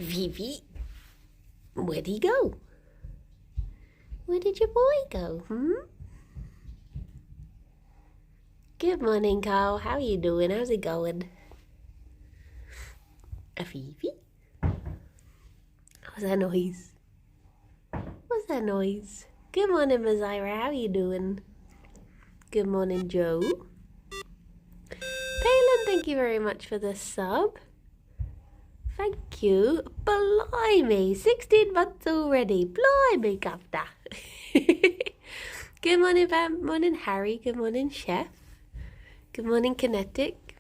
Vivi, where'd he go? Where did your boy go, Good morning, Carl. How are you doing? How's it going? Vivi? What's that noise? What's that noise? Good morning, Mazira. How are you doing? Good morning, Joe. Palin, thank you very much for the sub. Thank you. Blimey, 16 months already. Blimey, Governor. Good morning, Van. Morning, Harry. Good morning, Chef. Good morning, Kinetic.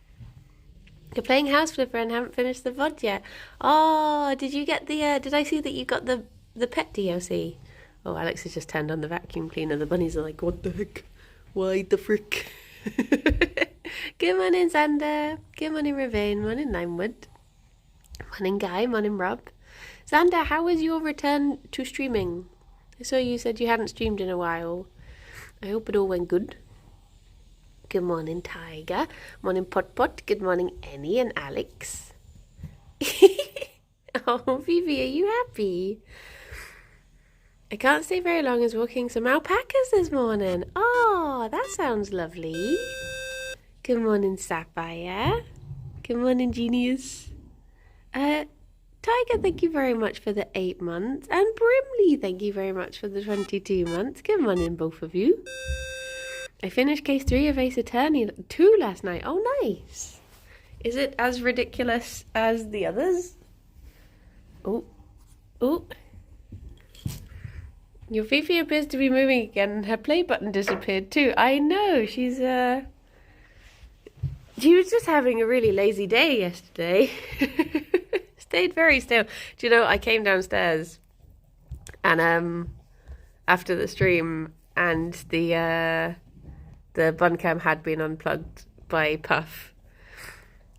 You're playing House Flipper and haven't finished the VOD yet. Oh, did you get the, did I see that you got the pet DLC? Oh, Alex has just turned on the vacuum cleaner. The bunnies are like, what the heck? Why the frick? Good morning, Xander. Good morning, Ravine. Morning, Limewood. Morning, Guy. Morning, Rob. Xander, how was your return to streaming? I saw you said you hadn't streamed in a while. I hope it all went good. Good morning, Tiger. Morning, Pot. Good morning, Annie and Alex. Oh, Vivi, are you happy? I can't stay very long as walking some alpacas this morning. Oh, that sounds lovely. Good morning, Sapphire. Good morning, Genius. Tiger, thank you very much for the 8 months. And Brimley, thank you very much for the 22 months. Good morning, both of you. I finished case 3 of Ace Attorney 2 last night. Oh, nice. Is it as ridiculous as the others? Oh. Your Fifi appears to be moving again and her play button disappeared too. I know, she was just having a really lazy day yesterday. Stayed very still. Do you know, I came downstairs and after the stream and the bun cam had been unplugged by Puff.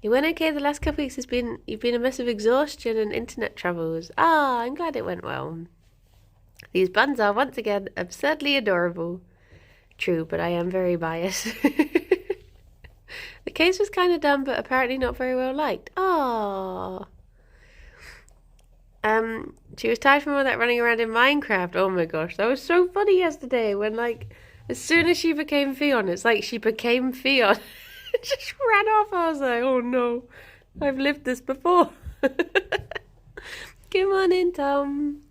It went okay the last couple of weeks. You've been a mess of exhaustion and internet troubles. Ah, I'm glad it went well. These buns are once again absurdly adorable. True, but I am very biased. The case was kind of dumb, but apparently not very well liked. Ah. She was tired from all that running around in Minecraft. Oh my gosh, that was so funny yesterday when, like, as soon as she became Ffion, it's like she became Ffion. Just ran off. I was like, oh no, I've lived this before. Come on in, Tom.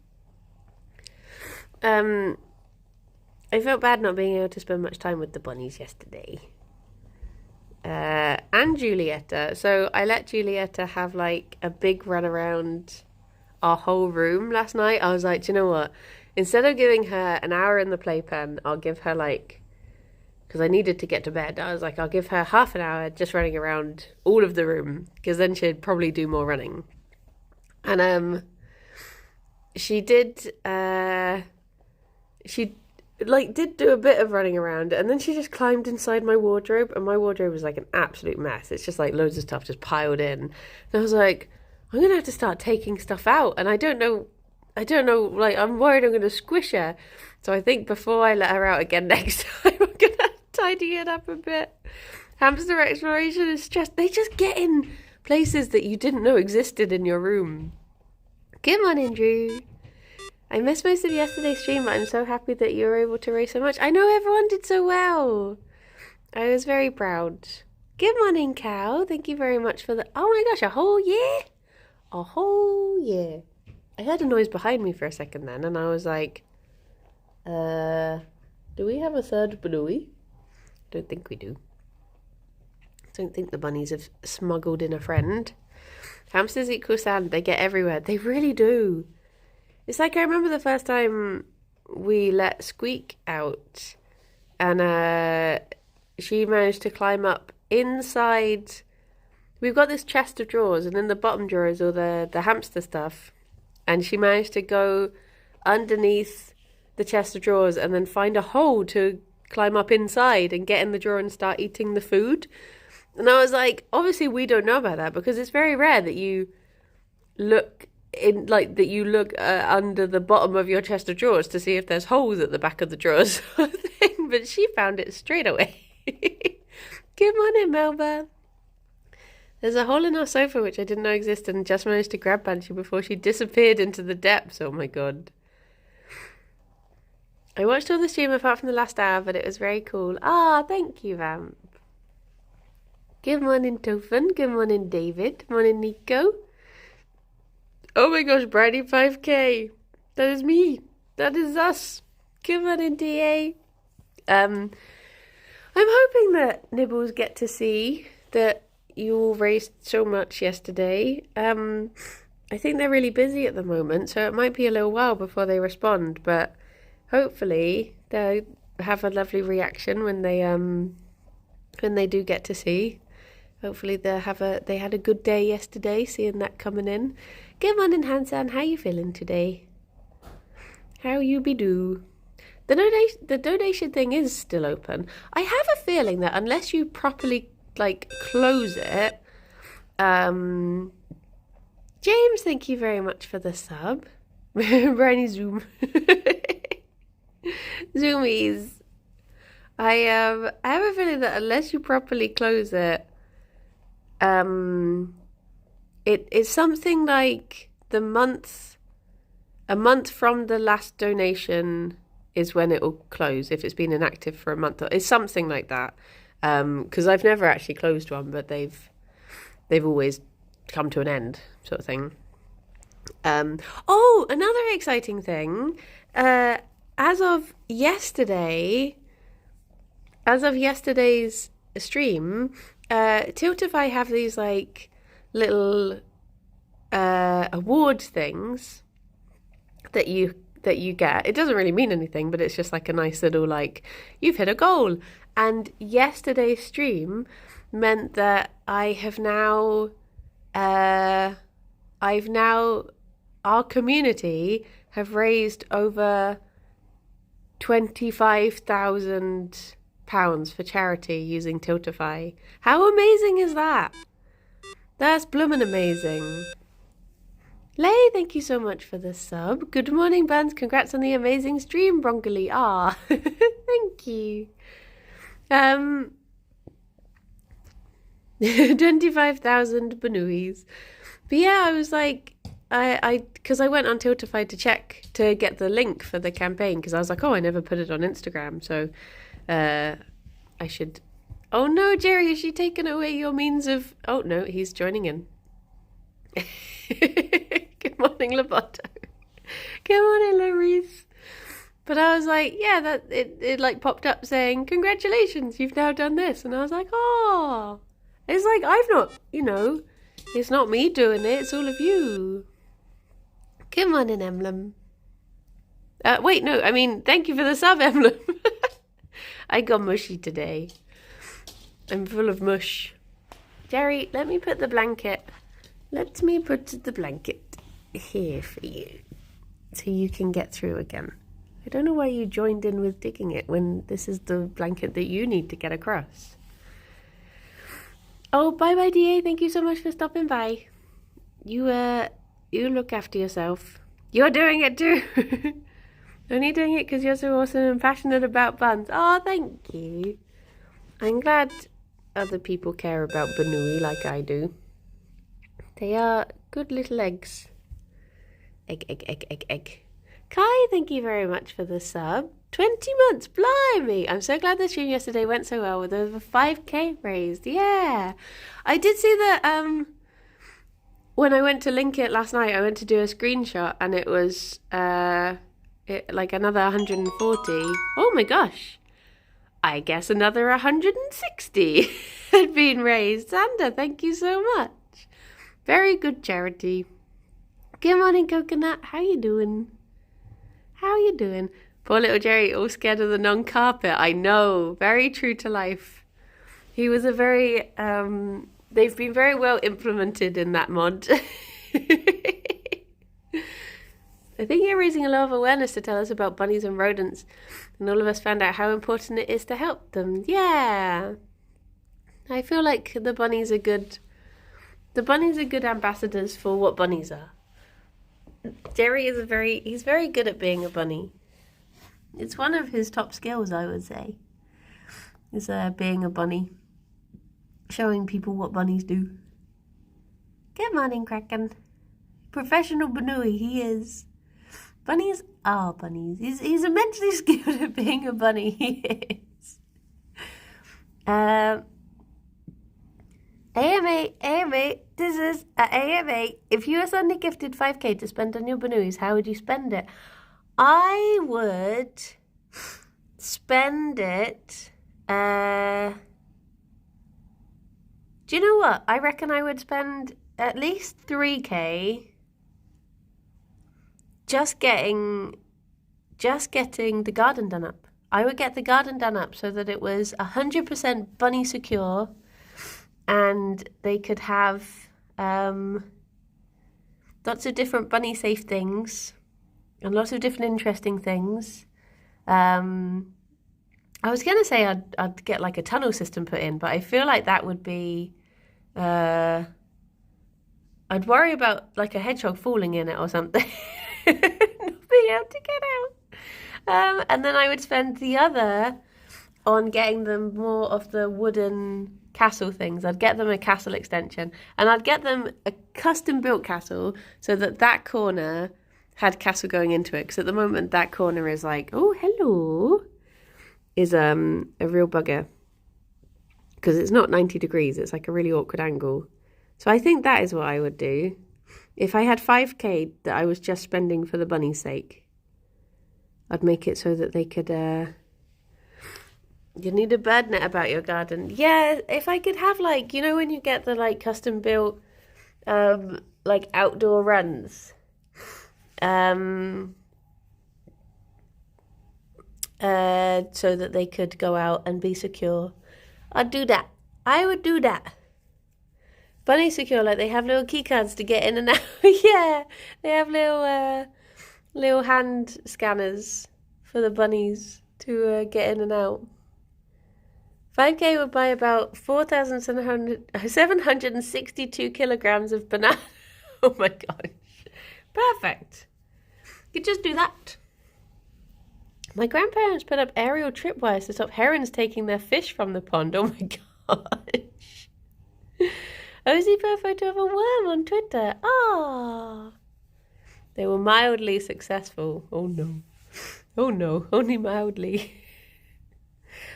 I felt bad not being able to spend much time with the bunnies yesterday. And Julietta. So I let Julietta have like a big run around our whole room last night. I was like, do you know what? Instead of giving her an hour in the playpen, I'll give her like, because I needed to get to bed, I was like, I'll give her half an hour just running around all of the room, because then she'd probably do more running. And she did, she like did do a bit of running around, and then she just climbed inside my wardrobe, and my wardrobe was like an absolute mess. It's just like loads of stuff just piled in. And I was like, I'm gonna have to start taking stuff out, and I don't know, like, I'm worried I'm gonna squish her. So I think before I let her out again next time, I'm gonna tidy it up a bit. Hamster exploration is just, they just get in places that you didn't know existed in your room. Come on, Andrew. I missed most of yesterday's stream, but I'm so happy that you were able to race so much. I know everyone did so well. I was very proud. Good morning, Cow. Thank you very much for the... Oh my gosh, a whole year? A whole year. I heard a noise behind me for a second then, and I was like, do we have a third Bluey? Don't think we do. Don't think the bunnies have smuggled in a friend. Hamsters equal sand. They get everywhere. They really do. It's like I remember the first time we let Squeak out, and she managed to climb up inside. We've got this chest of drawers, and in the bottom drawer is all the hamster stuff. And she managed to go underneath the chest of drawers and then find a hole to climb up inside and get in the drawer and start eating the food. And I was like, obviously we don't know about that, because it's very rare that you look in, like, that you look under the bottom of your chest of drawers to see if there's holes at the back of the drawers. But she found it straight away. Good morning, Melba. There's a hole in our sofa which I didn't know existed and just managed to grab Banshee before she disappeared into the depths. Oh my god. I watched all the stream apart from the last hour, but it was very cool. Ah, thank you, Vamp. Good morning, Tophan. Good morning, David. Morning, Nico. Oh my gosh, Brady 5K. That is me. That is us. Good morning, DA. I'm hoping that Nibbles get to see that you all raised so much yesterday. I think they're really busy at the moment, so it might be a little while before they respond, but hopefully they'll have a lovely reaction when they do get to see. Hopefully they had a good day yesterday, seeing that coming in. Good morning, Hansan. How you feeling today? How you be do? The donation thing is still open. I have a feeling that unless you properly close it, James, thank you very much for the sub. Briny Zoom. Zoomies. I have a feeling that unless you properly close it, it is something like a month from the last donation is when it will close if it's been inactive for a month. It's something like that. Because I've never actually closed one, but they've always come to an end, sort of thing. Oh, another exciting thing. As of yesterday's stream, Tiltify have these little award things that you get. It doesn't really mean anything, but it's just a nice little you've hit a goal. And yesterday's stream meant that our community have raised over £25,000 for charity using Tiltify. How amazing is that? That's bloomin' amazing. Lay, thank you so much for the sub. Good morning, Buns. Congrats on the amazing stream, Broncoli. Ah, thank you. 25,000 Banuis. But yeah, I was because I went on Tiltify to check to get the link for the campaign, because I was I never put it on Instagram, so I should. Oh no, Gerry, is she taking away your means of? Oh no, he's joining in. Good morning, Loboto. Good morning, Larice. But I was yeah, that it popped up saying, congratulations, you've now done this. And I was oh. It's I've not, it's not me doing it, it's all of you. Come on in, Emblem. Wait, no, I mean, thank you for the sub, Emblem. I got mushy today. I'm full of mush. Gerry, let me put the blanket here for you, so you can get through again. I don't know why you joined in with digging it when this is the blanket that you need to get across. Oh, bye-bye, DA. Thank you so much for stopping by. You look after yourself. You're doing it too. Only doing it because you're so awesome and passionate about buns. Oh, thank you. I'm glad other people care about Banui like I do. They are good little eggs. Egg. Kai, thank you very much for the sub. 20 months, blimey! I'm so glad the stream yesterday went so well with over 5k raised. Yeah! I did see that when I went to link it last night, I went to do a screenshot and it was another 140. Oh my gosh! I guess another 160 had been raised. Xander, thank you so much. Very good charity. Good morning, Coconut. How you doing? How you doing? Poor little Gerry, all scared of the non-carpet. I know. Very true to life. He was a very... they've been very well implemented in that mod. I think you're raising a lot of awareness to tell us about bunnies and rodents. And all of us found out how important it is to help them. Yeah. I feel like the bunnies are good. The bunnies are good ambassadors for what bunnies are. Gerry is he's very good at being a bunny. It's one of his top skills, I would say, is being a bunny. Showing people what bunnies do. Good morning, Kraken. Professional Banui, he is. Bunnies are bunnies. He's immensely skilled at being a bunny, he is. AMA, this is AMA. If you were suddenly gifted 5k to spend on your Banuis, how would you spend it? I would spend it, do you know what? I reckon I would spend at least 3k just getting the garden done up. I would get the garden done up so that it was 100% bunny secure, and they could have lots of different bunny safe things and lots of different interesting things. I was going to say I'd get like a tunnel system put in, but I feel like that would be... I'd worry about like a hedgehog falling in it or something. Not being able to get out. And then I would spend the other on getting them more of the wooden castle things. I'd get them a castle extension, and I'd get them a custom built castle so that corner had castle going into it, because at the moment that corner is like, oh hello, is a real bugger because it's not 90 degrees, it's like a really awkward angle. So I think that is what I would do if I had 5k that I was just spending for the bunny's sake. I'd make it so that they could you need a bird net about your garden. Yeah, if I could have, like, you know when you get the like custom built like outdoor runs, so that they could go out and be secure. I'd do that. I would do that. Bunny secure, like they have little key cards to get in and out. Yeah, they have little hand scanners for the bunnies to get in and out. 5k would buy about 4,762 kilograms of banana. Oh my gosh. Perfect. You could just do that. My grandparents put up aerial tripwires to stop herons taking their fish from the pond. Oh my gosh. Ozzy put a photo of a worm on Twitter. Ah. They were mildly successful. Oh no. Oh no, only mildly.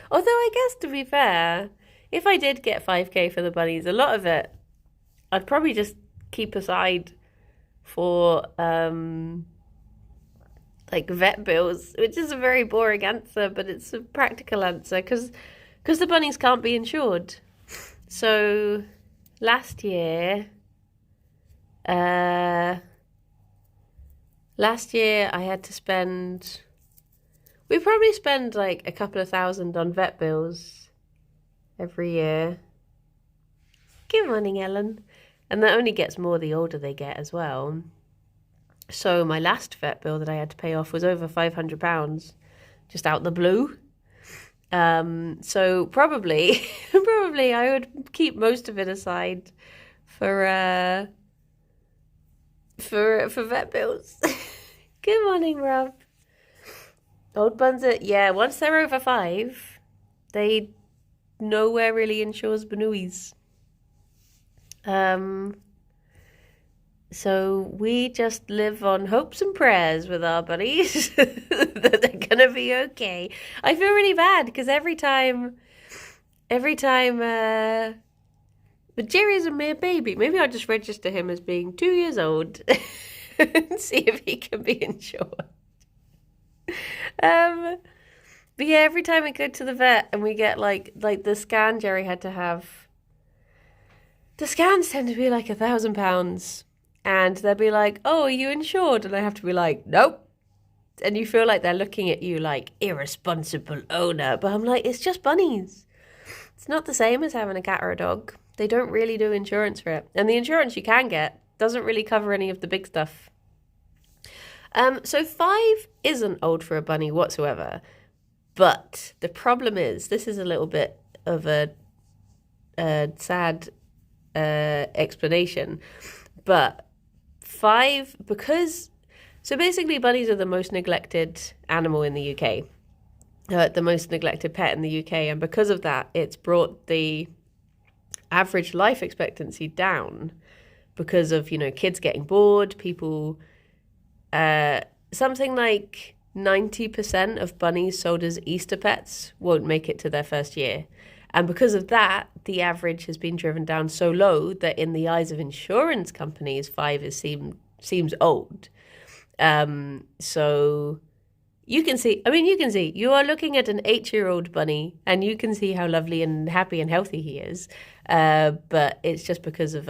Although I guess, to be fair, if I did get 5k for the bunnies, a lot of it I'd probably just keep aside for like vet bills, which is a very boring answer, but it's a practical answer because the bunnies can't be insured. So last year I had to spend... We probably spend like a couple of thousand on vet bills every year. Good morning, Ellen. And that only gets more the older they get as well. So my last vet bill that I had to pay off was over £500, just out the blue. So probably I would keep most of it aside for vet bills. Good morning, Rob. Old buns are, yeah, once they're over 5, they nowhere really insures Banuis. So we just live on hopes and prayers with our buddies that they're gonna be okay. I feel really bad because every time, but Gerry is a mere baby. Maybe I'll just register him as being 2 years old and see if he can be insured. But yeah, every time we go to the vet and we get like the scan Gerry had to have, the scans tend to be like £1,000, and they'll be like, oh, are you insured? And I have to be like, nope. And you feel like they're looking at you like irresponsible owner, but I'm like, it's just bunnies. It's not the same as having a cat or a dog. They don't really do insurance for it, and the insurance you can get doesn't really cover any of the big stuff. So 5 isn't old for a bunny whatsoever, but the problem is, this is a little bit of a sad explanation, but 5, so basically bunnies are the most neglected animal in the UK, the most neglected pet in the UK, and because of that, it's brought the average life expectancy down because of, kids getting bored, people, something like 90% of bunnies sold as Easter pets won't make it to their first year. And because of that, the average has been driven down so low that in the eyes of insurance companies, 5 seems old. So you can see, you are looking at an 8-year-old bunny and you can see how lovely and happy and healthy he is. But it's just because of,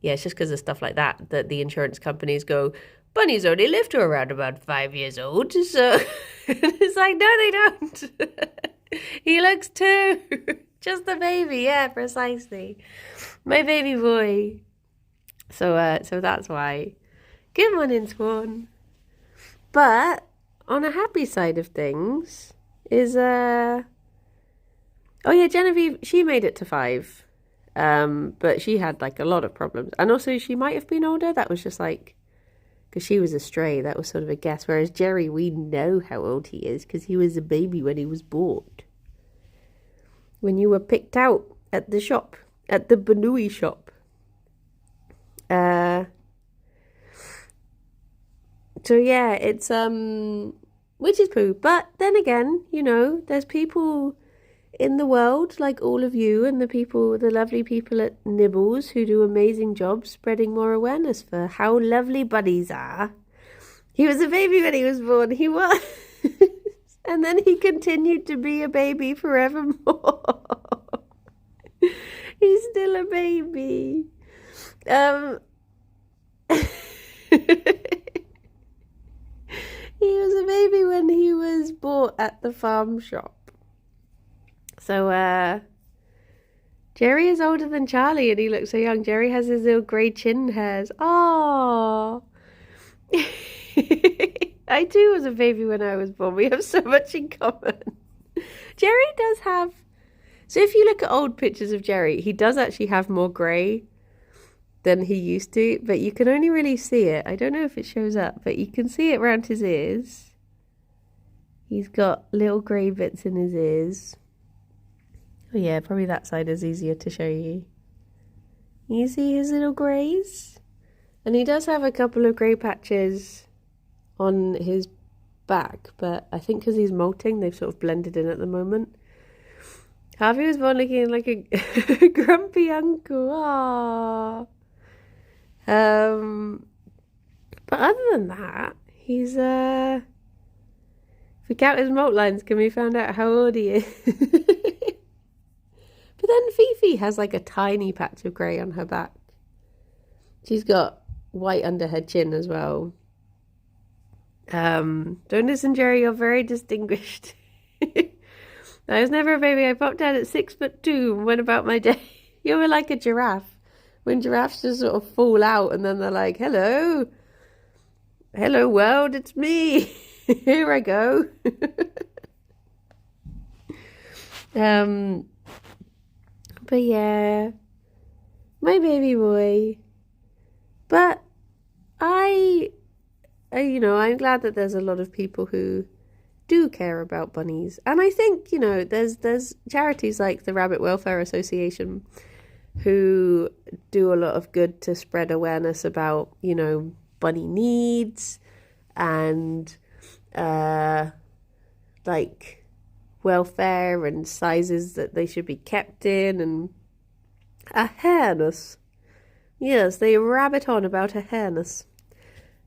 it's just because of stuff like that the insurance companies go, bunnies only live to around about 5 years old. So it's like, no, they don't. He looks 2. Just the baby. Yeah, precisely. My baby boy. So that's why. Good morning, Swan. But on a happy side of things is Genevieve, she made it to 5. But she had like a lot of problems. And also she might have been older. That was just like, because she was a stray, that was sort of a guess. Whereas Gerry, we know how old he is because he was a baby when he was born. When you were picked out at the shop, at the Banui shop. So yeah, it's which is poo. But then again, there's people in the world like all of you and the lovely people at Nibbles who do amazing jobs spreading more awareness for how lovely bunnies are. He was a baby when he was born. He was. And then he continued to be a baby forevermore. He's still a baby. He was a baby when he was bought at the farm shop. So, Gerry is older than Charlie and he looks so young. Gerry has his little grey chin hairs. Oh. I too was a baby when I was born. We have so much in common. Gerry does have... So if you look at old pictures of Gerry, he does actually have more grey than he used to, but you can only really see it. I don't know if it shows up, but you can see it around his ears. He's got little grey bits in his ears. Oh yeah, probably that side is easier to show you. You see his little greys? And he does have a couple of grey patches on his back, but I think because he's molting, they've sort of blended in at the moment. Harvey was born looking like a grumpy uncle. Aww. But other than that, he's if we count his molt lines, can we find out how old he is? But then Fifi has like a tiny patch of grey on her back. She's got white under her chin as well. Jonas and Gerry are very distinguished. I was never a baby. I popped out at 6'2" and went about my day. You were like a giraffe. When giraffes just sort of fall out and then they're like, hello world, it's me. Here I go. But yeah, my baby boy. But I'm glad that there's a lot of people who do care about bunnies. And I think, there's charities like the Rabbit Welfare Association who do a lot of good to spread awareness about, bunny needs and like welfare and sizes that they should be kept in and a hairness. Yes, they rabbit on about a hairness.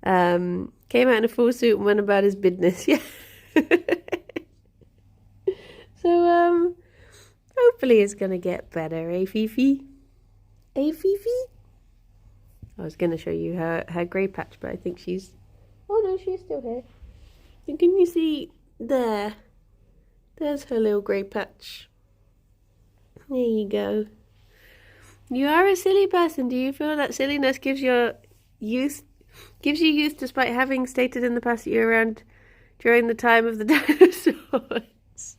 Came out in a full suit and went about his business. Yeah. So, hopefully it's going to get better, eh, Fifi? Eh, Fifi? I was going to show you her grey patch, but I think she's... Oh, no, she's still here. And can you see there? There's her little grey patch. There you go. You are a silly person. Do you feel that silliness gives you youth despite having stated in the past that you're around during the time of the dinosaurs?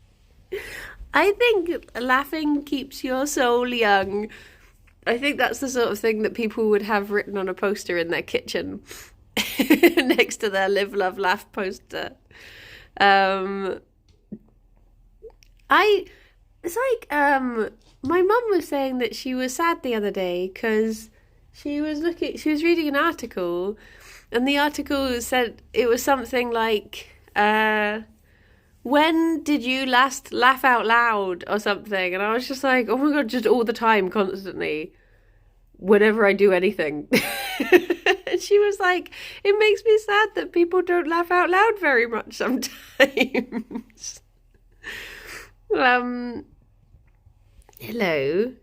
I think laughing keeps your soul young. I think that's the sort of thing that people would have written on a poster in their kitchen next to their live, love, laugh poster. It's like, my mum was saying that she was sad the other day because she was reading an article, and the article said it was something like, when did you last laugh out loud or something? And I was just like, oh my God, just all the time, constantly, whenever I do anything. And she was like, it makes me sad that people don't laugh out loud very much sometimes. Hello.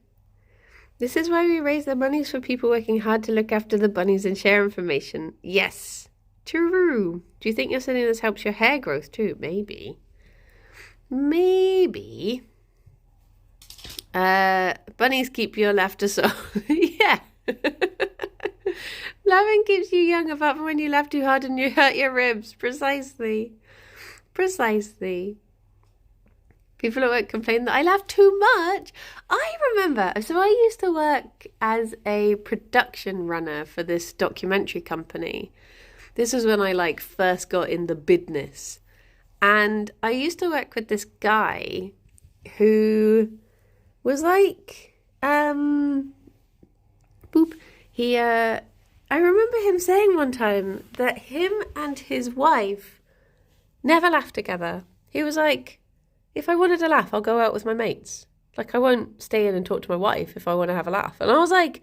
This is why we raise the monies for people working hard to look after the bunnies and share information. Yes. True. Do you think you're saying this helps your hair growth too? Maybe. Bunnies keep your laughter so... Yeah. Laughing keeps you young, apart from when you laugh too hard and you hurt your ribs. Precisely. People at work complain that I laugh too much. I remember, so I used to work as a production runner for this documentary company. This was when I first got in the business. And I used to work with this guy who was I remember him saying one time that him and his wife never laughed together. He was like, if I wanted to laugh, I'll go out with my mates. I won't stay in and talk to my wife if I want to have a laugh. And I was like,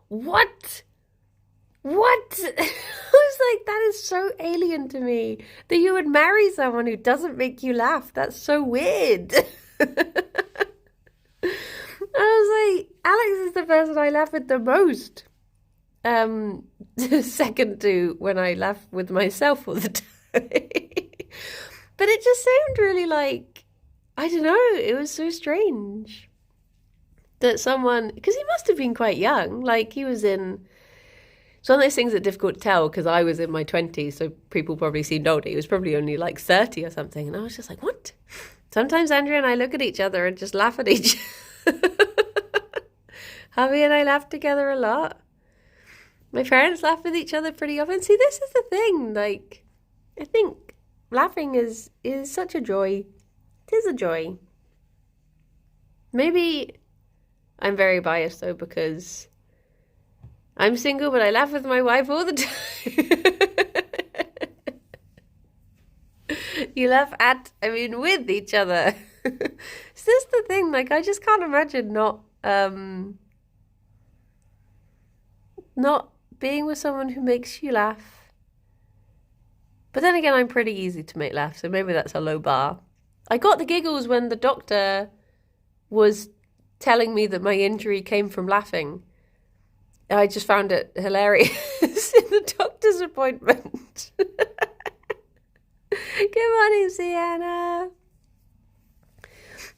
what? I was like, that is so alien to me, that you would marry someone who doesn't make you laugh. That's so weird. I was like, Alex is the person I laugh with the most. Second to when I laugh with myself all the time. But it just seemed really I don't know, it was so strange that someone, because he must have been quite young, he was in, it's one of those things that are difficult to tell because I was in my 20s, so people probably seemed older. He was probably only 30 or something, and I was just like, what? Sometimes Andrea and I look at each other and just laugh at each other. Hubby and I laugh together a lot. My parents laugh with each other pretty often. See, this is the thing, I think laughing is such a joy. It is a joy. Maybe I'm very biased though, because I'm single, but I laugh with my wife all the time. You laugh with each other. Is this the thing? I just can't imagine not being with someone who makes you laugh. But then again, I'm pretty easy to make laugh, so maybe that's a low bar. I got the giggles when the doctor was telling me that my injury came from laughing. I just found it hilarious in the doctor's appointment. Good morning, Sienna.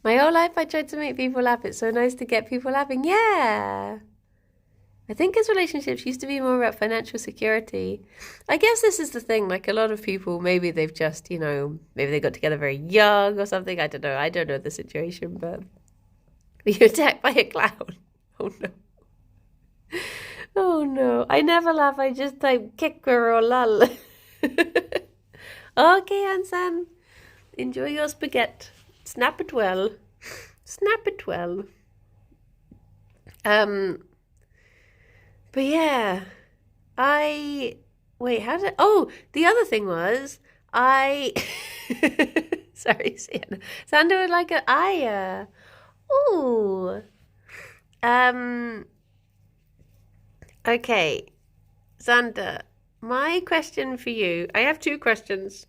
My whole life I tried to make people laugh. It's so nice to get people laughing. Yeah. I think his relationships used to be more about financial security. I guess this is the thing, a lot of people, maybe they've just, maybe they got together very young or something. I don't know. I don't know the situation, but were you attacked by a clown? Oh, no. Oh, no. I never laugh. I just type kick or lull. Okay, Ansan. Enjoy your spaghetti. Snap it well. Snap it well. But yeah, the other thing was, sorry, Sienna. Sander would like an aya. Ooh. Okay, Xander, my question for you, I have two questions.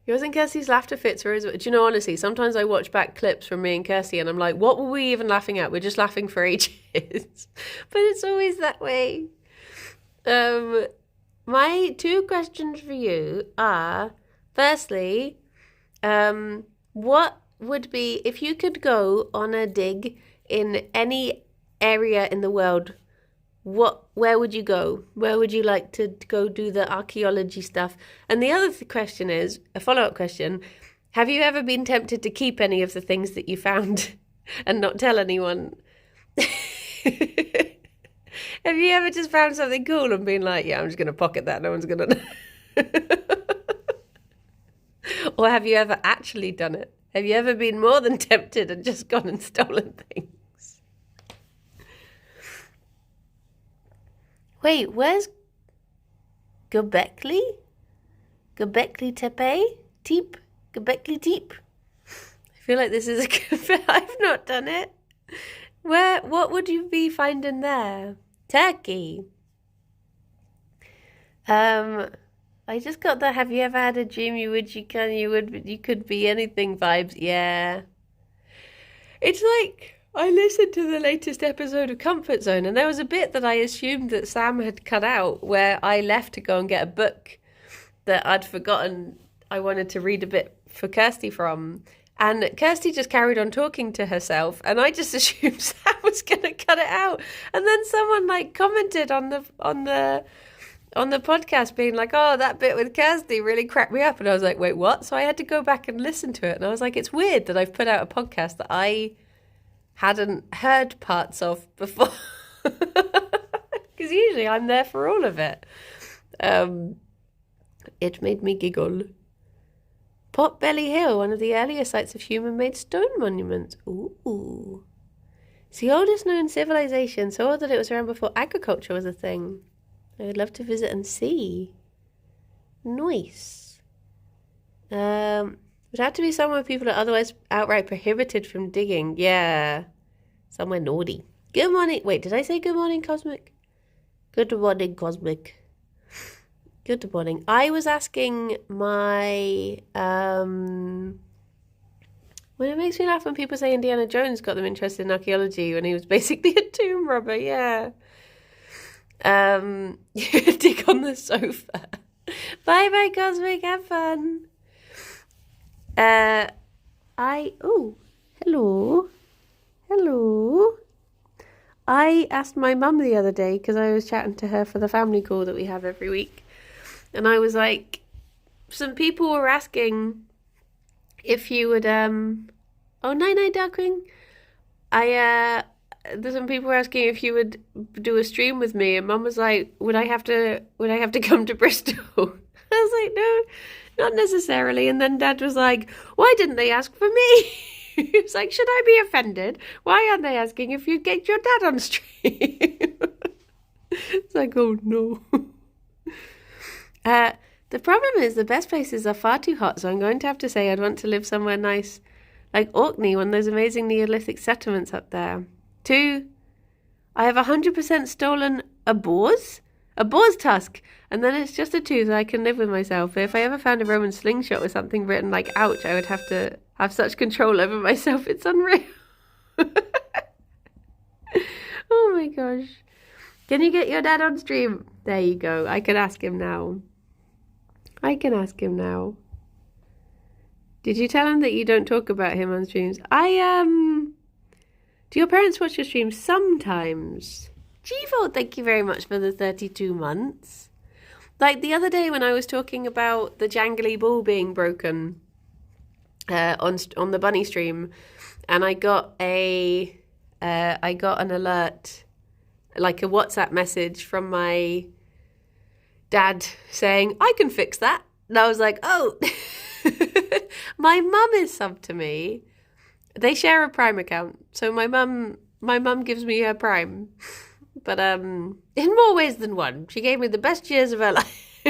Yours and Kirsty's laughter fits are, do you know, honestly, sometimes I watch back clips from me and Kirsty and I'm like, what were we even laughing at? We're just laughing for ages. But it's always that way. My two questions for you are, firstly, what would be, if you could go on a dig in any area in the world, where would you go? Where would you like to go do the archaeology stuff? And the other question is, a follow-up question, have you ever been tempted to keep any of the things that you found and not tell anyone? Have you ever just found something cool and been like, yeah, I'm just going to pocket that, no one's going to know? Or have you ever actually done it? Have you ever been more than tempted and just gone and stolen things? Wait, where's Göbekli? Göbekli Tepe? Teep? Göbekli Teep? I feel like this is a good bit. I've not done it. What would you be finding there? Turkey. I just got the have you ever had a dream you could be anything vibes. Yeah. It's like I listened to the latest episode of Comfort Zone and there was a bit that I assumed that Sam had cut out where I left to go and get a book that I'd forgotten I wanted to read a bit for Kirsty from. And Kirsty just carried on talking to herself and I just assumed Sam was going to cut it out. And then someone like commented on the podcast being like, oh, that bit with Kirsty really cracked me up. And I was like, wait, what? So I had to go back and listen to it. And I was like, it's weird that I've put out a podcast that I hadn't heard parts of before. Because usually I'm there for all of it. It made me giggle. Potbelly Hill, one of the earlier sites of human-made stone monuments. Ooh. It's the oldest known civilization, so old that it was around before agriculture was a thing. I would love to visit and see. Nice. Would have to be somewhere people are otherwise outright prohibited from digging. Yeah. Somewhere naughty. Good morning. Wait, did I say good morning, Cosmic? Good morning, Cosmic. Good morning. I was asking my... Well, it makes me laugh when people say Indiana Jones got them interested in archaeology when he was basically a tomb robber. Yeah. Dig on the sofa. Bye, Cosmic. Have fun. Hello. I asked my mum the other day because I was chatting to her for the family call that we have every week. And I was like, some people were asking if you would, oh, night, Darkwing. There's some people were asking if you would do a stream with me. And Mum was like, would I have to come to Bristol? I was like, no, not necessarily. And then Dad was like, why didn't they ask for me? He was like, should I be offended? Why aren't they asking if you'd get your dad on stream? It's like, oh no. The problem is the best places are far too hot, so I'm going to have to say I'd want to live somewhere nice, like Orkney, one of those amazing Neolithic settlements up there. 2, I have 100% stolen a boar's tusk, and then it's just a 2 that I can live with myself. But if I ever found a Roman slingshot with something written like ouch, I would have to have such control over myself. It's unreal. Oh my gosh. Can you get your dad on stream? There you go. I can ask him now. Did you tell him that you don't talk about him on streams? Do your parents watch your streams? Sometimes. G-Volt, thank you very much for the 32 months. Like the other day when I was talking about the jangly ball being broken on the bunny stream, and I got an alert, like a WhatsApp message from my dad saying, I can fix that. And I was like, oh, my mum is subbed to me. They share a Prime account. So my mum gives me her Prime. But in more ways than one. She gave me the best years of her life.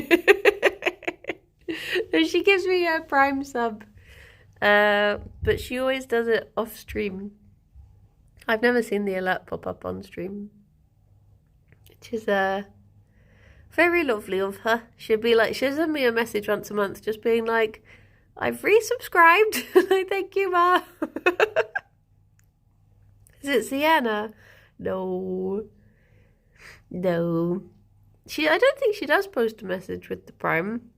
And she gives me her Prime sub. But she always does it off stream. I've never seen the alert pop up on stream. Which is very lovely of her. She'll send me a message once a month just being like, I've resubscribed. Like, thank you, Ma. Is it Sienna? No. I don't think she does post a message with the Prime.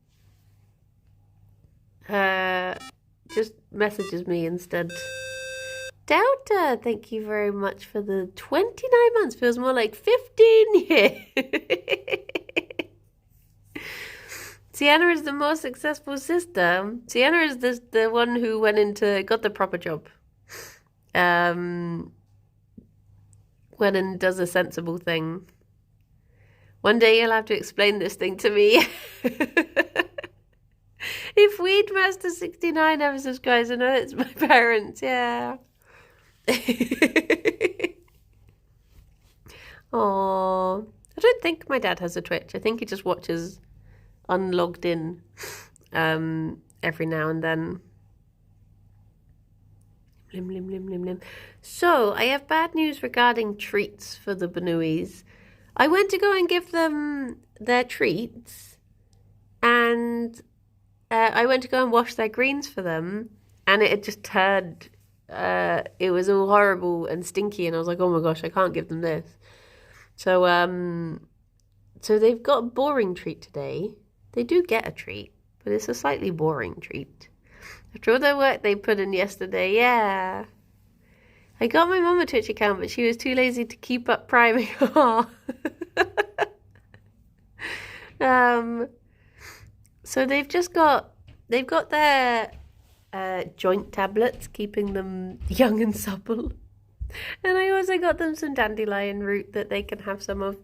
Just messages me instead. Delta, thank you very much for the 29 months. Feels more like 15 years. Sienna is the most successful sister. Sienna is the one who got the proper job. Went and does a sensible thing. One day you'll have to explain this thing to me. If Weedmaster69 ever subscribes, I know it's my parents, yeah. Aww. I don't think my dad has a Twitch. I think he just watches unlogged in every now and then. Lim, lim, lim, lim, lim. So, I have bad news regarding treats for the Banuis. I went to go and give them their treats, and I went to go and wash their greens for them, and it had just turned, it was all horrible and stinky, and I was like, oh my gosh, I can't give them this. So, so they've got a boring treat today. They do get a treat, but it's a slightly boring treat. After all the work they put in yesterday, yeah. I got my mum a Twitch account, but she was too lazy to keep up priming. So they've got their joint tablets, keeping them young and supple. And I also got them some dandelion root that they can have some of.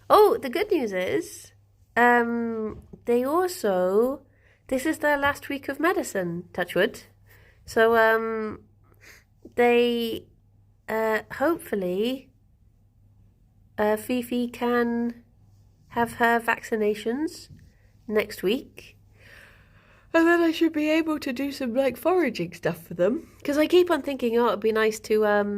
Oh, the good news is, they also, this is their last week of medicine, touch wood. So, they, hopefully, Fifi can have her vaccinations next week. And then I should be able to do some, like, foraging stuff for them. Because I keep on thinking, oh, it'd be nice to,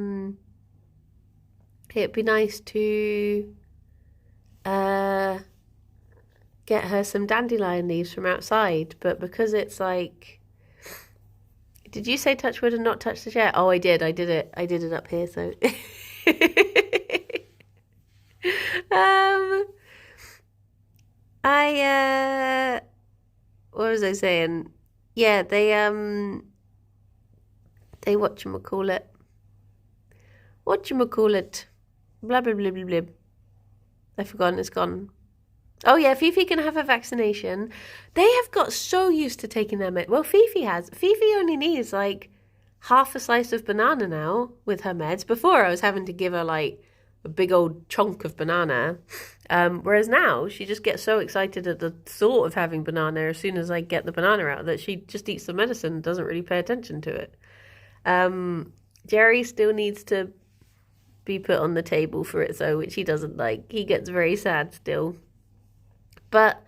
get her some dandelion leaves from outside. But because it's like, did you say touch wood and not touch the chair? Oh, I did it. I did it up here, so. What was I saying? Yeah, they whatchamacallit. Blah, blah, blah, blah, blah. I've forgotten, it's gone. Oh yeah, Fifi can have a vaccination. They have got so used to taking their meds. Well, Fifi has. Fifi only needs like half a slice of banana now with her meds. Before I was having to give her like a big old chunk of banana. Whereas now she just gets so excited at the thought of having banana as soon as I get the banana out that she just eats the medicine and doesn't really pay attention to it. Gerry still needs to be put on the table for it though, which he doesn't like. He gets very sad still. But,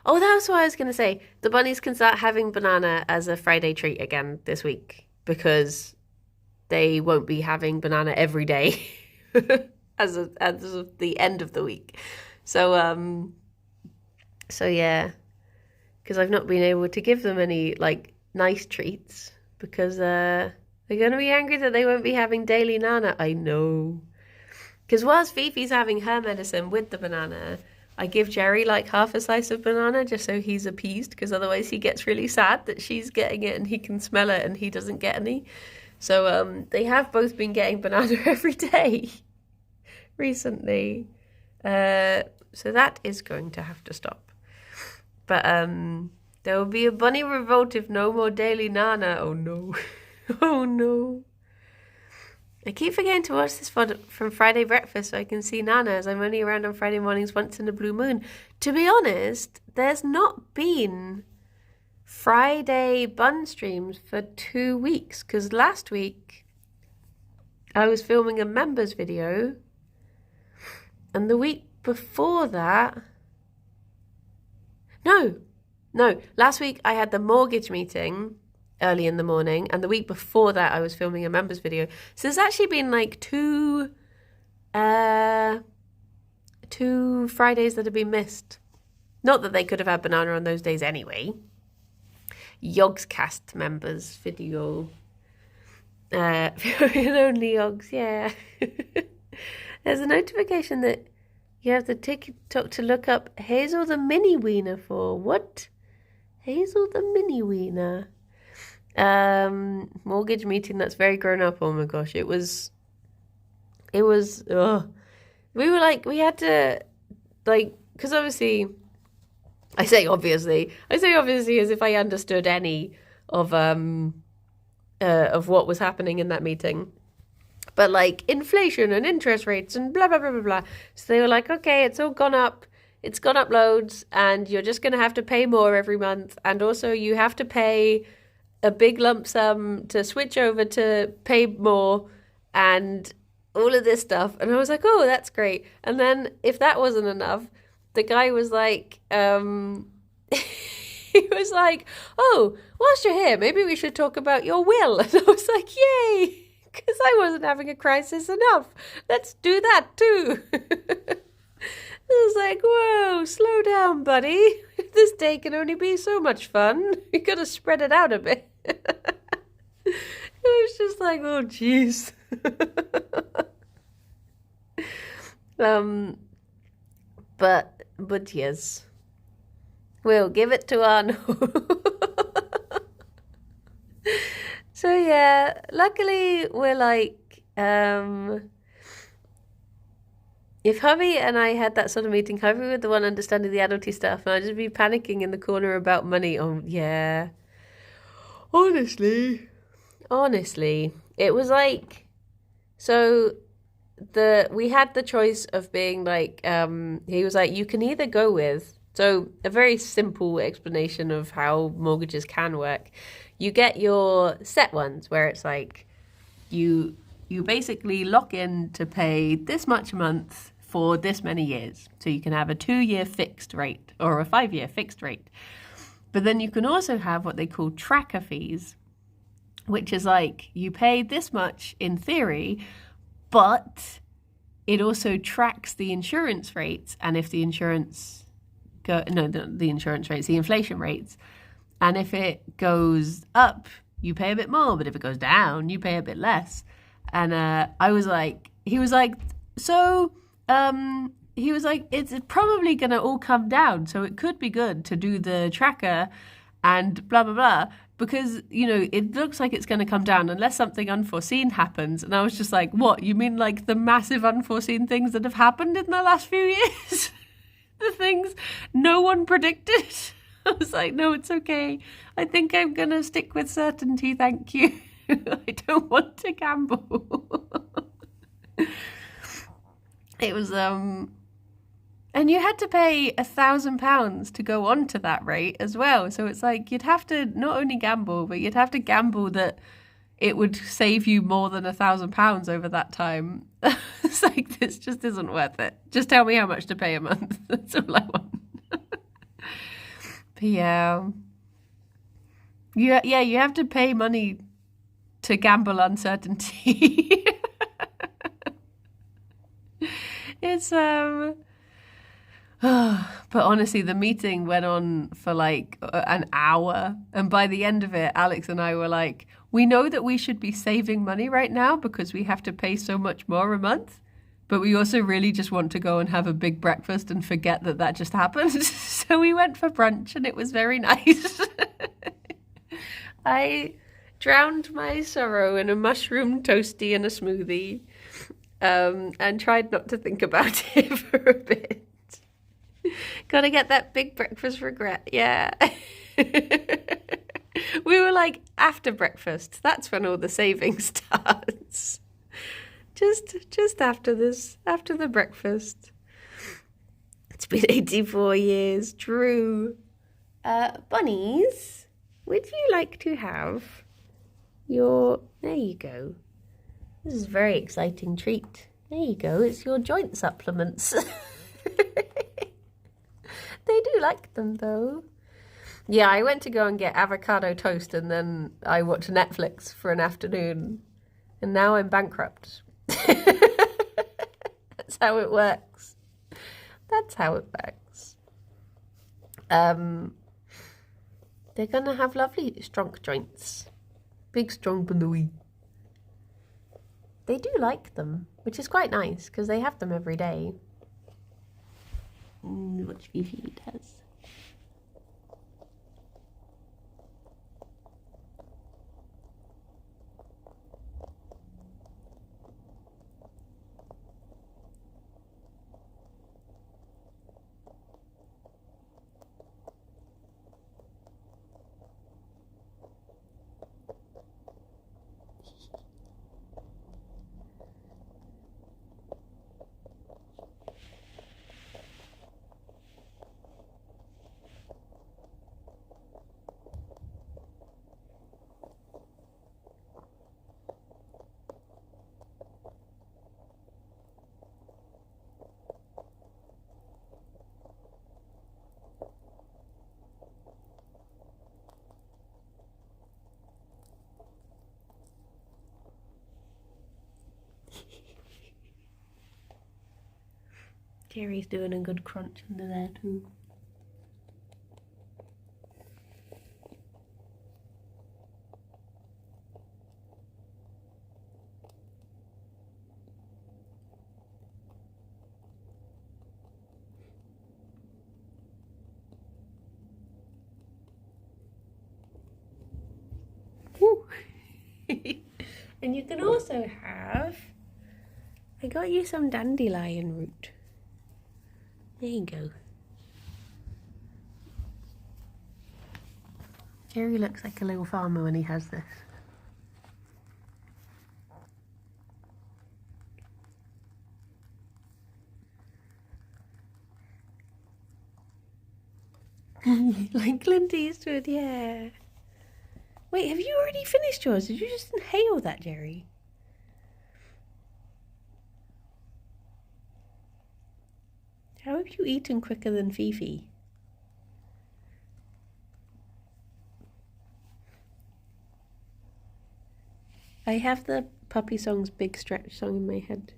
oh, that's what I was going to say. The bunnies can start having banana as a Friday treat again this week because they won't be having banana every day as of the end of the week. So yeah, because I've not been able to give them any, like, nice treats because they're going to be angry that they won't be having daily nana. I know. Because whilst Fifi's having her medicine with the banana, I give Gerry like half a slice of banana just so he's appeased, because otherwise he gets really sad that she's getting it and he can smell it and he doesn't get any. So they have both been getting banana every day recently. So that is going to have to stop. But there will be a bunny revolt if no more daily nana. Oh no. Oh no. I keep forgetting to watch this from Friday breakfast so I can see Nana, as I'm only around on Friday mornings once in a blue moon. To be honest, there's not been Friday bun streams for 2 weeks, because last week I was filming a members video, and the week before that, no, last week I had the mortgage meeting early in the morning, and the week before that I was filming a members video. So there's actually been like two Fridays that have been missed. Not that they could have had banana on those days anyway. Yogscast members video. Only Yogs, yeah. There's a notification that you have the TikTok to look up Hazel the mini wiener for. What? Hazel the mini wiener. Mortgage meeting that's very grown up. Oh my gosh, it was we had to, like, because obviously I say obviously as if I understood any of what was happening in that meeting, but like inflation and interest rates and blah blah blah blah blah. So they were like, okay, it's all gone up. It's gone up loads, and you're just gonna have to pay more every month, and also you have to pay a big lump sum to switch over to pay more, and all of this stuff. And I was like, oh, that's great. And then if that wasn't enough, the guy was like, he was like, oh, whilst you're here, maybe we should talk about your will. And I was like, yay, because I wasn't having a crisis enough. Let's do that too. I was like, whoa, slow down, buddy. This day can only be so much fun. You gotta spread it out a bit. It was just like, oh, jeez. But yes, we'll give it to Arno. So yeah, luckily we're like, if hubby and I had that sort of meeting, hubby would the one understanding the adulty stuff, and I'd just be panicking in the corner about money. Oh yeah, honestly, it was like, so we had the choice of being like, he was like, you can either go with, so a very simple explanation of how mortgages can work. You get your set ones where it's like you basically lock in to pay this much a month for this many years. So you can have a 2-year fixed rate or a 5-year fixed rate. But then you can also have what they call tracker fees, which is like you pay this much in theory, but it also tracks the insurance rates. And if the insurance the insurance rates, the inflation rates. And if it goes up, you pay a bit more. But if it goes down, you pay a bit less. And I was like, he was like, so he was like, it's probably going to all come down. So it could be good to do the tracker and blah, blah, blah. Because, you know, it looks like it's going to come down unless something unforeseen happens. And I was just like, what? You mean like the massive unforeseen things that have happened in the last few years? The things no one predicted? I was like, no, it's okay. I think I'm going to stick with certainty, thank you. I don't want to gamble. It was, and you had to pay £1,000 to go on to that rate as well. So it's like, you'd have to not only gamble, but you'd have to gamble that it would save you more than £1,000 over that time. It's like, this just isn't worth it. Just tell me how much to pay a month. That's all I want. But yeah, you have to pay money to gamble uncertainty. It's but honestly, the meeting went on for like an hour, and by the end of it, Alex and I were like, we know that we should be saving money right now because we have to pay so much more a month, but we also really just want to go and have a big breakfast and forget that that just happened. So we went for brunch, and it was very nice. I drowned my sorrow in a mushroom toasty and a smoothie, and tried not to think about it for a bit. Gotta get that big breakfast regret, yeah. We were like, after breakfast, that's when all the saving starts. Just after this, after the breakfast. It's been 84 years, Drew. Bunnies, would you like to have your... There you go. This is a very exciting treat. There you go, it's your joint supplements. They do like them, though. Yeah, I went to go and get avocado toast, and then I watched Netflix for an afternoon, and now I'm bankrupt. That's how it works. That's how it works. They're gonna have lovely strong joints. Big, strong Balooey. They do like them, which is quite nice, because they have them every day. Watch Fifi does. Gerry's doing a good crunch under there too. And you can also have, I got you some dandelion root. There you go. Gerry looks like a little farmer when he has this. Like Clint Eastwood, yeah. Wait, have you already finished yours? Did you just inhale that, Gerry? How have you eaten quicker than Fifi? I have the Puppy Song's Big Stretch song in my head.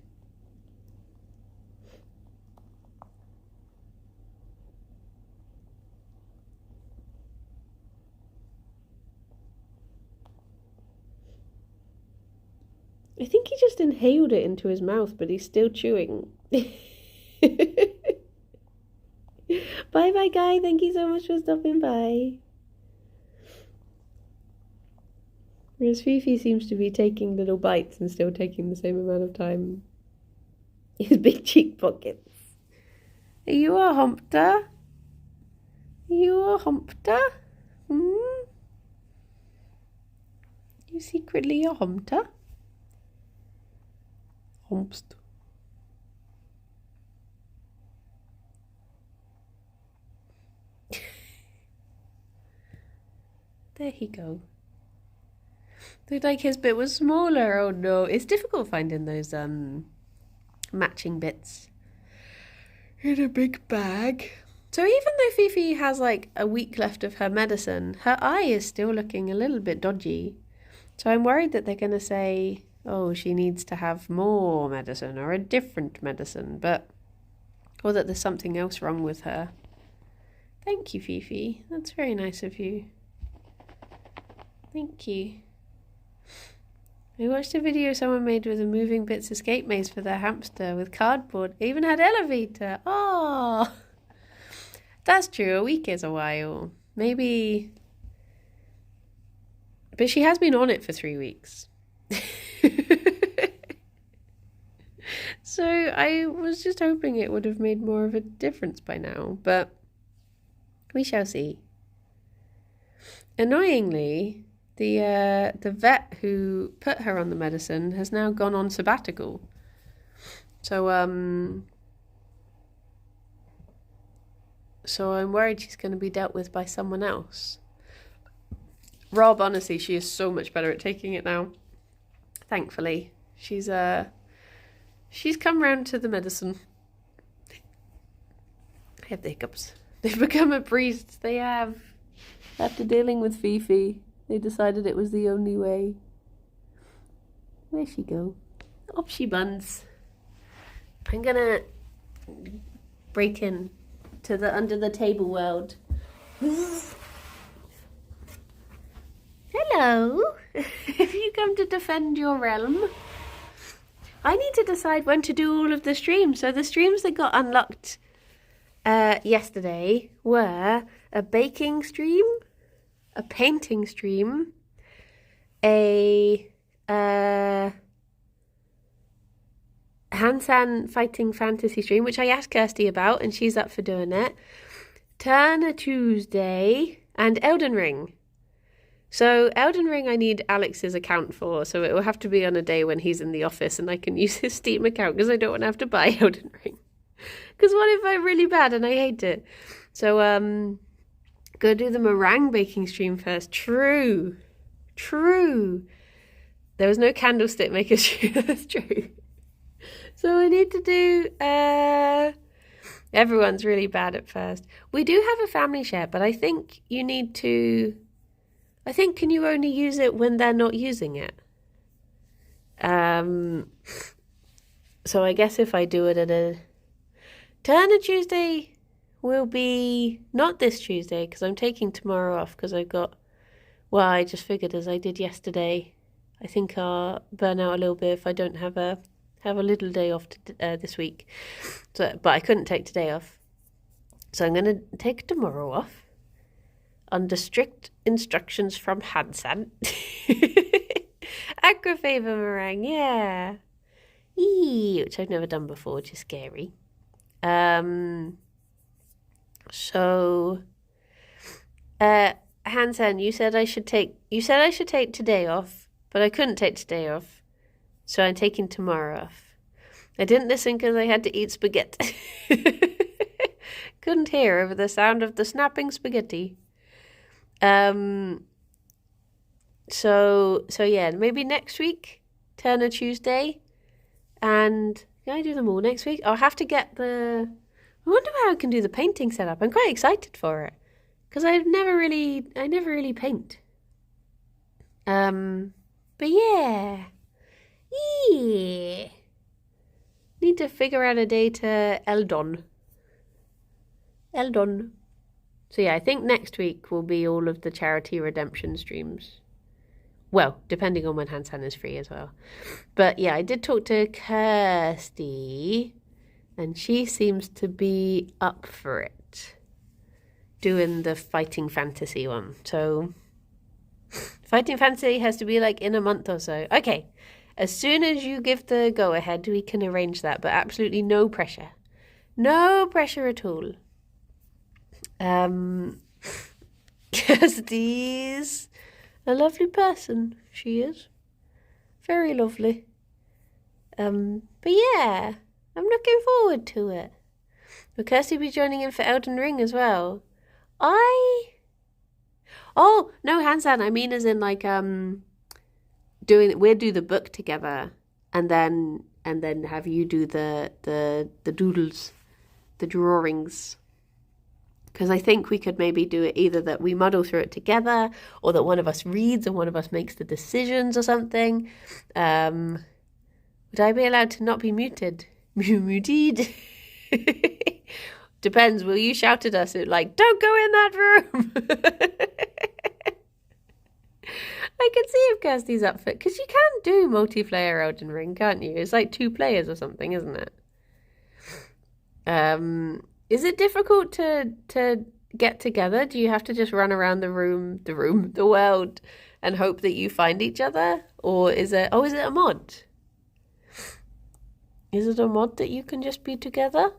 I think he just inhaled it into his mouth, but he's still chewing. Bye-bye, Guy. Thank you so much for stopping by. Whereas Fifi seems to be taking little bites and still taking the same amount of time. His big cheek pockets. Are you a humpter? Are you a humpter? Hmm? You secretly a humpter? Humpst. There he go. Looked like his bit was smaller. Oh no, it's difficult finding those matching bits in a big bag. So even though Fifi has like a week left of her medicine, her eye is still looking a little bit dodgy. So I'm worried that they're going to say, oh, she needs to have more medicine or a different medicine, or that there's something else wrong with her. Thank you, Fifi. That's very nice of you. Thank you. I watched a video someone made with a moving bits escape maze for their hamster with cardboard. It even had elevator. Oh, that's true. A week is a while. Maybe. But she has been on it for 3 weeks. So I was just hoping it would have made more of a difference by now, but we shall see. Annoyingly, the vet who put her on the medicine has now gone on sabbatical. So I'm worried she's going to be dealt with by someone else. Rob, honestly, she is so much better at taking it now. Thankfully, she's come round to the medicine. I have the hiccups. They've become a priest. They have. After dealing with Fifi, they decided it was the only way. Where'd she go? Up she buns. I'm gonna break in to the under the table world. Hello. Have you come to defend your realm? I need to decide when to do all of the streams. So the streams that got unlocked yesterday were a baking stream, a painting stream, a Hansan fighting fantasy stream, which I asked Kirsty about, and she's up for doing it. Turner Tuesday and Elden Ring. So Elden Ring I need Alex's account for, so it will have to be on a day when he's in the office and I can use his Steam account because I don't want to have to buy Elden Ring. Because what if I'm really bad and I hate it? So go do the meringue baking stream first. True. There was no candlestick maker stream. That's true. So I need to do... everyone's really bad at first. We do have a family share, but I think you need to... can you only use it when they're not using it? So I guess if I do it at a Turner Tuesday will be not this Tuesday because I'm taking tomorrow off because I've got, well, I just figured as I did yesterday, I think I'll burn out a little bit if I don't have a little day off this week. So, but I couldn't take today off. So I'm going to take tomorrow off under strict instructions from Hansan. Aquafaba meringue, yeah. Which I've never done before, which is scary. So, Hansan, you said I should take today off, but I couldn't take today off. So I'm taking tomorrow off. I didn't listen because I had to eat spaghetti. Couldn't hear over the sound of the snapping spaghetti. So yeah, maybe next week, Turner Tuesday, and can I do them all next week? I'll have to get I wonder how I can do the painting setup. I'm quite excited for it because I never really paint. But yeah. Need to figure out a day to Eldon. So yeah, I think next week will be all of the charity redemption streams. Well, depending on when Hansan is free as well. But yeah, I did talk to Kirsty, and she seems to be up for it. Doing the Fighting Fantasy one. So, Fighting Fantasy has to be like in a month or so. Okay, as soon as you give the go-ahead, we can arrange that, but absolutely no pressure. No pressure at all. Kirsty's a lovely person. She is. Very lovely. But yeah, I'm looking forward to it. Will Kirsty be joining in for Elden Ring as well? Oh, no, Hansan, I mean as in like, we'll do the book together and then have you do the doodles, the drawings. Because I think we could maybe do it either that we muddle through it together or that one of us reads and one of us makes the decisions or something. Would I be allowed to not be muted? Muted? Depends. Will you shout at us like, don't go in that room? I can see if Kirsty's up for it. Because you can do multiplayer Elden Ring, can't you? It's like 2 players or something, isn't it? Is it difficult to get together? Do you have to just run around the world, and hope that you find each other? Or is it a mod? Is it a mod that you can just be together?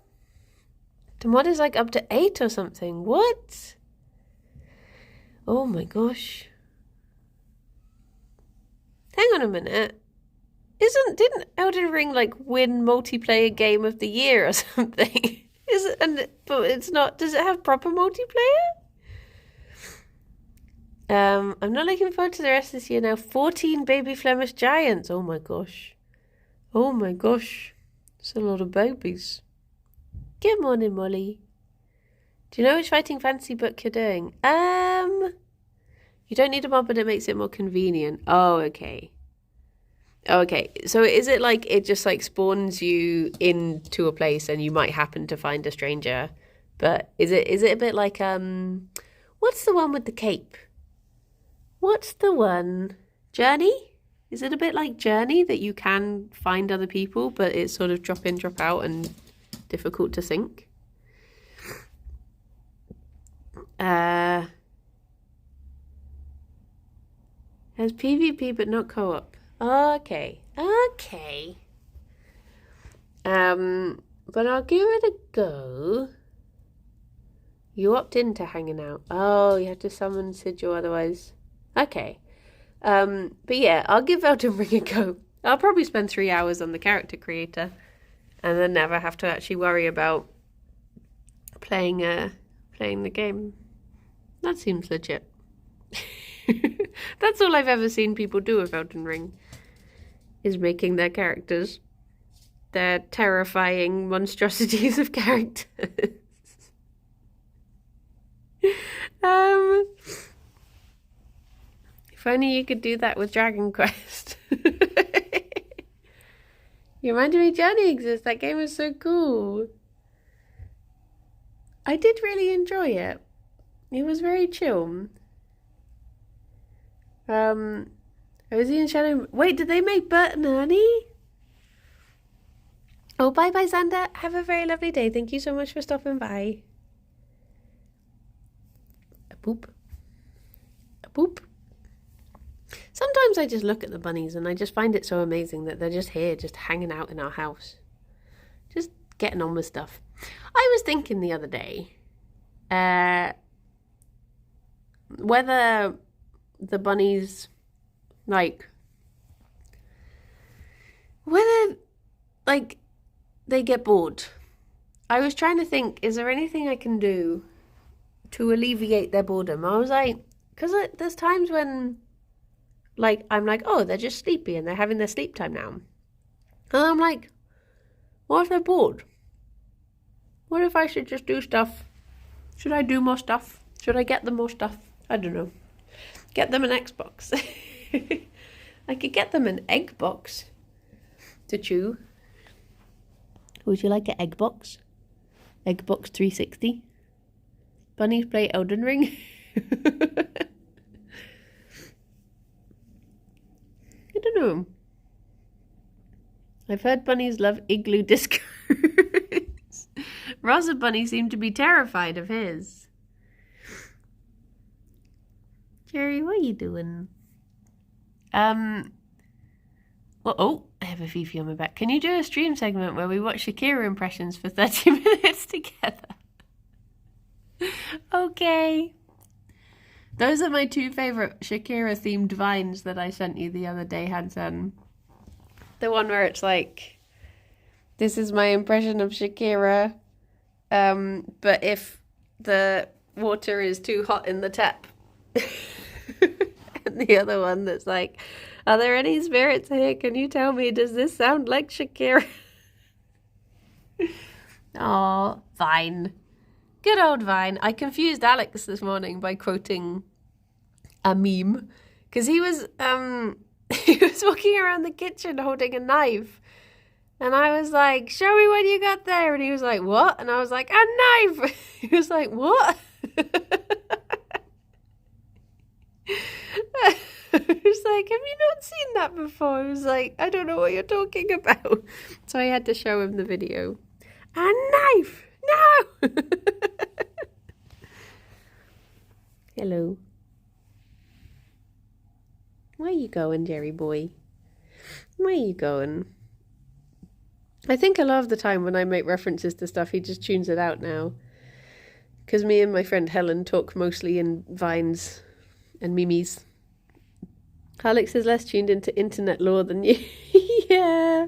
The mod is like up to 8 or something. What? Oh my gosh. Hang on a minute. Didn't Elden Ring like win multiplayer game of the year or something? But it's not. Does it have proper multiplayer? I'm not looking forward to the rest of this year now. 14 baby Flemish giants. Oh my gosh. It's a lot of babies. Good morning, Molly. Do you know which Fighting Fantasy book you're doing? You don't need a mod, but it makes it more convenient. Oh, okay. So is it like it just like spawns you into a place and you might happen to find a stranger? But is it a bit like what's the one with the cape? What's the one? Journey? Is it a bit like Journey that you can find other people, but it's sort of drop in, drop out and difficult to sync? Has PvP but not co-op. Okay. But I'll give it a go. You opt into hanging out. Oh, you have to summon Sigil otherwise. Okay. But yeah, I'll give Elden Ring a go. I'll probably spend 3 hours on the character creator and then never have to actually worry about playing the game. That seems legit. That's all I've ever seen people do with Elden Ring, is making their characters. Their terrifying monstrosities of characters. If only you could do that with Dragon Quest. You reminded me Journey exists. That game was so cool. I did really enjoy it. It was very chill. I was in Shadow. Wait, did they make Bert and Ernie? Oh, bye-bye, Xander. Have a very lovely day. Thank you so much for stopping by. A boop. A boop. Sometimes I just look at the bunnies and I just find it so amazing that they're just here, just hanging out in our house. Just getting on with stuff. I was thinking the other day whether the bunnies, whether they get bored. I was trying to think, is there anything I can do to alleviate their boredom? I was like, because there's times when, I'm like, oh, they're just sleepy and they're having their sleep time now. And I'm like, what if they're bored? What if I should just do stuff? Should I do more stuff? Should I get them more stuff? I don't know. Get them an Xbox. I could get them an egg box to chew. Would you like an egg box? Egg box 360? Bunnies play Elden Ring? I don't know. I've heard bunnies love igloo discos. Rosa Bunny seemed to be terrified of his. Gerry, what are you doing? Oh, I have a Fifi on my back. Can you do a stream segment where we watch Shakira impressions for 30 minutes together? Okay. Those are my two favourite Shakira-themed vines that I sent you the other day, Hansen. The one where it's like, this is my impression of Shakira, but if the water is too hot in the tap. And the other one that's like, are there any spirits here? Can you tell me, does this sound like Shakira? Oh, Vine. Good old Vine. I confused Alex this morning by quoting a meme. Because he was walking around the kitchen holding a knife. And I was like, show me what you got there. And he was like, what? And I was like, a knife. He was like, what? I was like, have you not seen that before? I was like, I don't know what you're talking about. So I had to show him the video. A knife! No! Hello. Where are you going, Gerry boy? Where are you going? I think a lot of the time when I make references to stuff, he just tunes it out now. Because me and my friend Helen talk mostly in vines and memes. Alex is less tuned into internet lore than you. Yeah.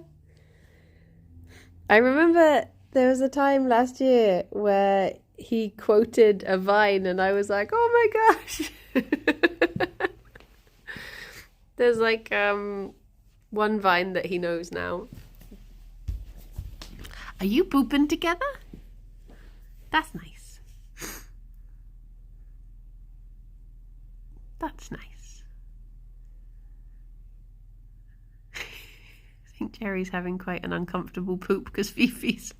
I remember there was a time last year where he quoted a vine and I was like, oh my gosh. There's like one vine that he knows now. Are you pooping together? That's nice. That's nice. I think Gerry's having quite an uncomfortable poop because Fifi's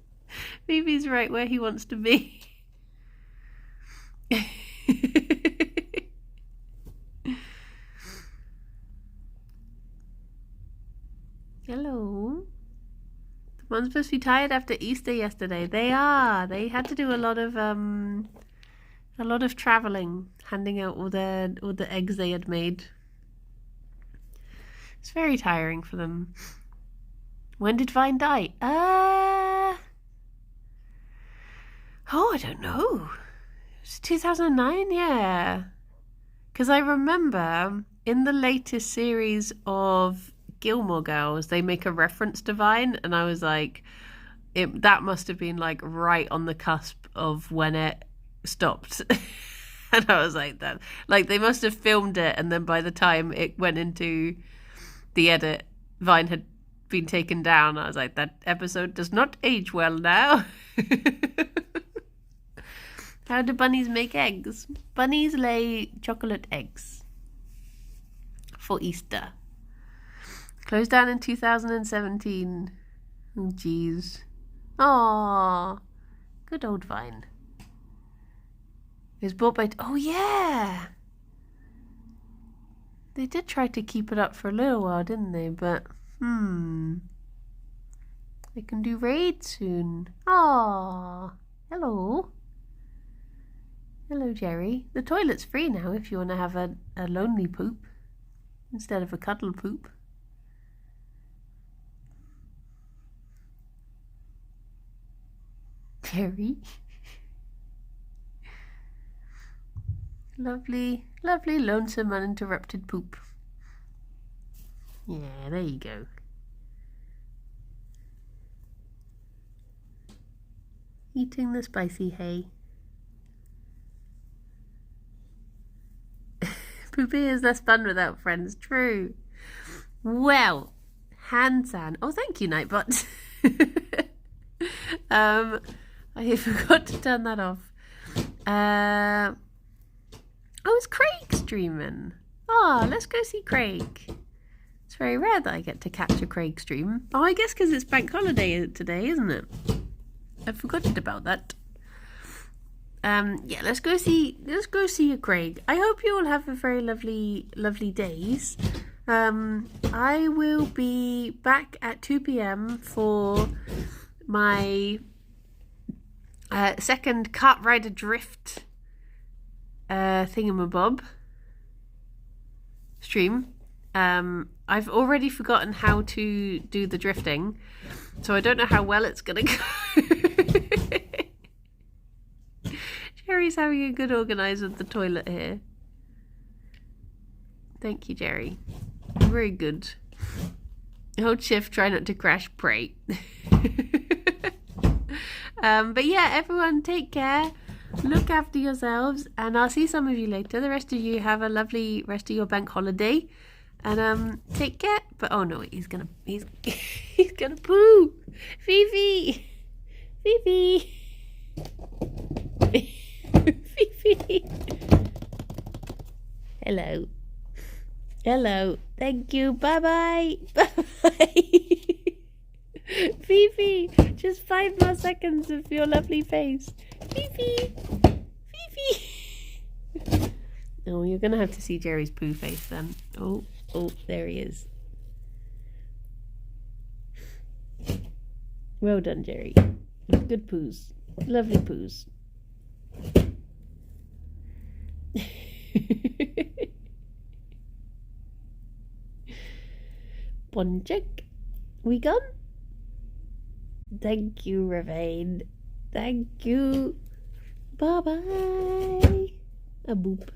right where he wants to be. Hello. The one's supposed to be tired after Easter yesterday. They are. They had to do a lot of traveling, handing out all the eggs they had made. It's very tiring for them. When did Vine die? I don't know. It's 2009, yeah. Because I remember in the latest series of Gilmore Girls, they make a reference to Vine, and I was like, that must have been like right on the cusp of when it stopped. And I was like, that, like they must have filmed it, and then by the time it went into the edit, Vine had been taken down. I was like, that episode does not age well now. How do bunnies make eggs? Bunnies lay chocolate eggs for Easter. Closed down in 2017. Oh, jeez. Aww. Good old Vine. It was bought by... Oh, yeah! They did try to keep it up for a little while, didn't they? But, they can do raids soon. Aww. Hello. Hello, Gerry. The toilet's free now if you want to have a lonely poop instead of a cuddle poop. Gerry. Lovely, lovely, lonesome, uninterrupted poop. Yeah, there you go. Eating the spicy hay. Pooping is less fun without friends. True. Well, hand sand. Oh, thank you, Nightbot. I forgot to turn that off. Oh, it's Craig streaming. Oh, let's go see Craig. It's very rare that I get to catch a Craig stream. Oh, I guess because it's bank holiday today, isn't it? I forgot about that. Yeah, let's go see a Craig. I hope you all have a very lovely days. I will be back at 2 p.m. for my second Kart Rider Drift thingamabob stream. I've already forgotten how to do the drifting, so I don't know how well it's gonna go. Gerry's having a good organise with the toilet here. Thank you, Gerry. Very good. Hold shift, try not to crash, pray. But yeah, everyone take care. Look after yourselves, and I'll see some of you later. The rest of you have a lovely rest of your bank holiday. And take care. But oh no, he's gonna poo. Fifi. Fifi. Fifi. Hello. Hello. Thank you. Bye-bye. Bye-bye. Fifi, just 5 more seconds of your lovely face. Fifi. Fifi. Oh, you're going to have to see Gerry's poo face then. Oh, there he is. Well done, Gerry. Good poos. Lovely poos. Bonjek, we gone? Thank you, Ravane. Thank you. Bye-bye. A boop.